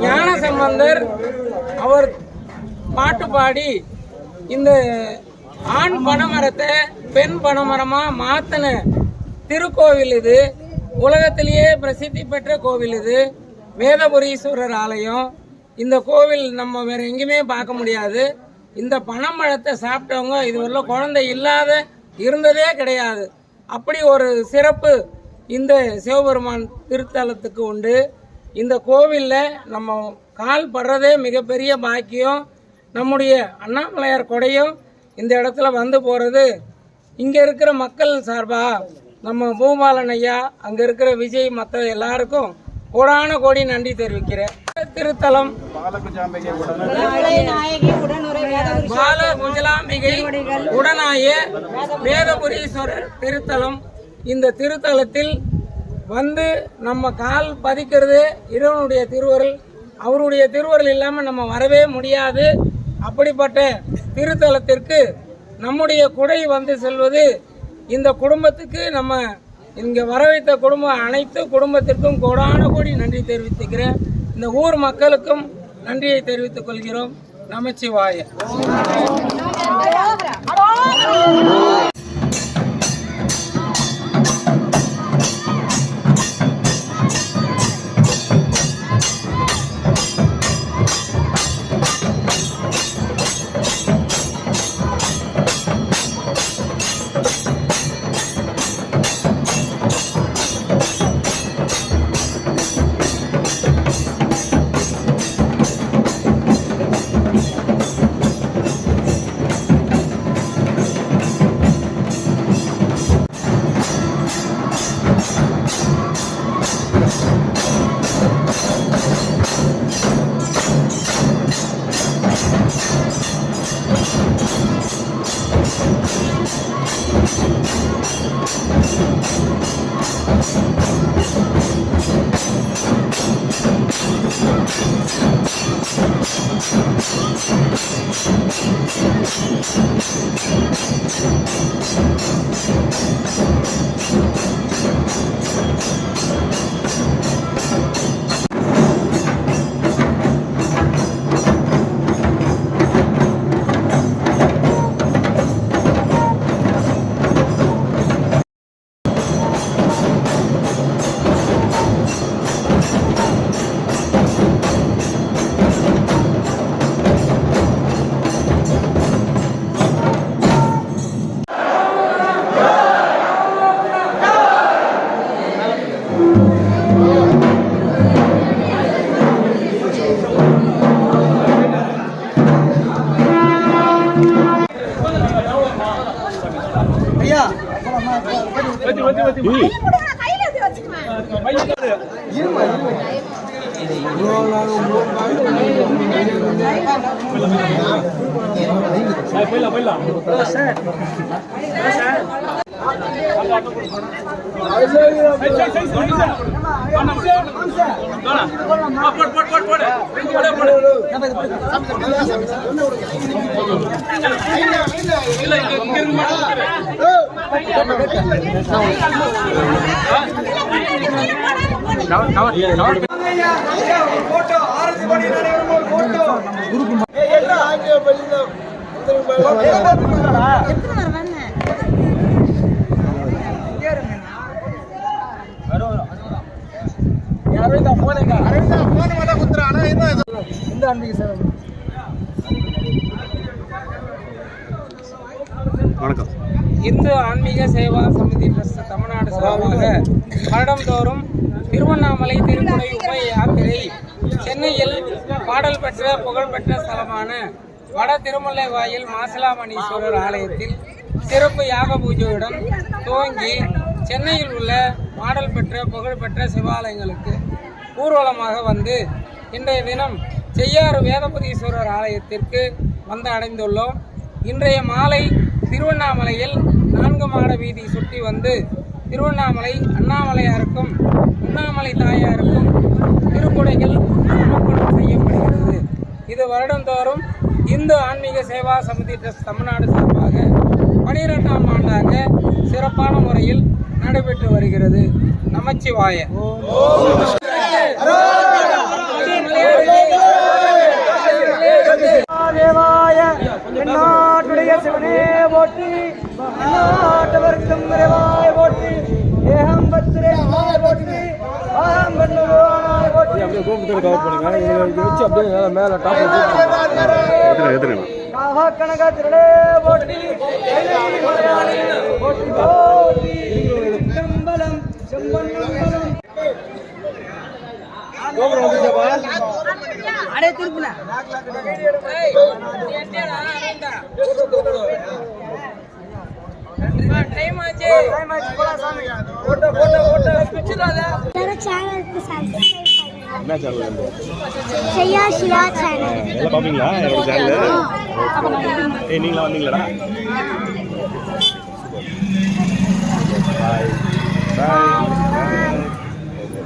ஞானசம்பந்தர் அவர் பாட்டு பாடி இந்த ஆண் பனைமரத்தை பெண் பனைமரமா மாத்தின திருக்கோவில் இது. உலகத்திலேயே பிரசித்தி பெற்ற கோவில் இது. வேதபுரீஸ்வரர் ஆலயம். இந்த கோவில் நம்ம வேற எங்கேயுமே பார்க்க முடியாது. இந்த பனைமரத்தை சாப்பிட்டவங்க இதுவரை குழந்தை இல்லாத இருந்ததே கிடையாது. அப்படி ஒரு சிறப்பு இந்த சிவபெருமான் திருத்தலத்துக்கு உண்டு. இந்த கோவிலில் நம்ம கால் படுறதே மிகப்பெரிய பாக்கியம். நம்முடைய அண்ணாமலையார் கொடையும் இந்த இடத்துல வந்து போகிறது. இங்கே இருக்கிற மக்கள் சார்பாக நம்ம பூபாலன் ஐயா, அங்கே இருக்கிற விஜய், மற்ற எல்லாருக்கும் கோடான கோடி நன்றி தெரிவிக்கிறேன். திருத்தலம் பாலகுஜலாம்பிகை உடனாய வேதபுரீஸ்வரர் திருத்தலம். இந்த திருத்தலத்தில் வந்து நம்ம கால் பதிக்கிறது இறைவனுடைய திருவருள். அவருடைய திருவருள் இல்லாமல் நம்ம வரவே முடியாது. அப்படிப்பட்ட திருத்தலத்திற்கு நம்முடைய குடை வந்து செல்வது இந்த குடும்பத்துக்கு, நம்ம இங்கே வர வைத்த குடும்பம் அனைத்து குடும்பத்திற்கும் கோடான கோடி நன்றி தெரிவித்துக்கிறேன். இந்த ஊர் மக்களுக்கும் நன்றியை தெரிவித்துக் கொள்கிறோம். நமச்சிவாய. வணக்கம். இந்து ஆன்மீக சேவா சமிதி ட்ரஸ்ட் தமிழ்நாடு சார்பாக வருடந்தோறும் திருவண்ணாமலை திருமுனை உப யாத்திரை சென்னையில் பாடல் பெற்ற புகழ்பெற்ற ஸ்தலமான வட திருமலை வாயில் மாசிலாமணீஸ்வரர் ஆலயத்தில் சிறப்பு யாக பூஜையுடன் துவங்கி சென்னையில் உள்ள பாடல் பெற்ற புகழ்பெற்ற சிவாலயங்களுக்கு ஊர்வலமாக வந்து இன்றைய தினம் செய்யாறு வேதபுரீஸ்வரர் ஆலயத்திற்கு வந்து அடைந்துள்ளோம். இன்றைய மாலை திருவண்ணாமலையில் 4 மாட வீதி சுற்றி வந்து திருவண்ணாமலை அண்ணாமலையாருக்கும் உண்ணாமலை தாயாருக்கும் திருக்குடைகள் சமர்ப்பணம் செய்யப்படுகிறது. இது வருடந்தோறும் இந்து ஆன்மீக சேவா சமிதி ட்ரஸ்ட் தமிழ்நாடு சார்பாக 12ஆம் ஆண்டாக சிறப்பான முறையில் நடைபெற்று வருகிறது. நமச்சிவாய. தேவாய நாட்டுடைய சிவனே போற்றி, நாட்டவர்க்கும் நிறைவாய போற்றி, ஏகம் பத்திரே போற்றி, ஆகம் பன்னுவானாய் போற்றி. அப்படியே கோபுரத்தை கவர் பண்ணுங்க. இதை வச்சு அப்படியே மேல டாப் காவா கனக திருடே போற்றி, போற்றி போற்றி, செம்பலம் செம்பன்னம் அடே திருப்புல டைம் ஆச்சு போடா சாமி. போட்டோ போட்டோ போட்டோ பிச்சுடாத. சேனலுக்கு சப்ஸ்கிரைப் பண்ணுங்க. என்ன சேனல்? செய்யா சிவா சேனல். எல்லாம் பாப்பீங்களா என்னோட சேனல்? நீங்களா வந்தீங்களாடா?